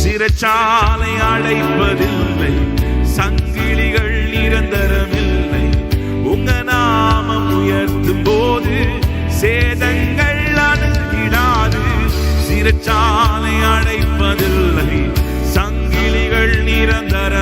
சிறைச்சாலை அடைப்பதில்லை, சங்கிலிகள் நிரந்தரமில்லை. உங்க நாமம் உயர்த்தும் போது சேதங்கள் அணுகிடாது. சிறைச்சாலை அடைப்பதில்லை, சங்கிலிகள் நிரந்தர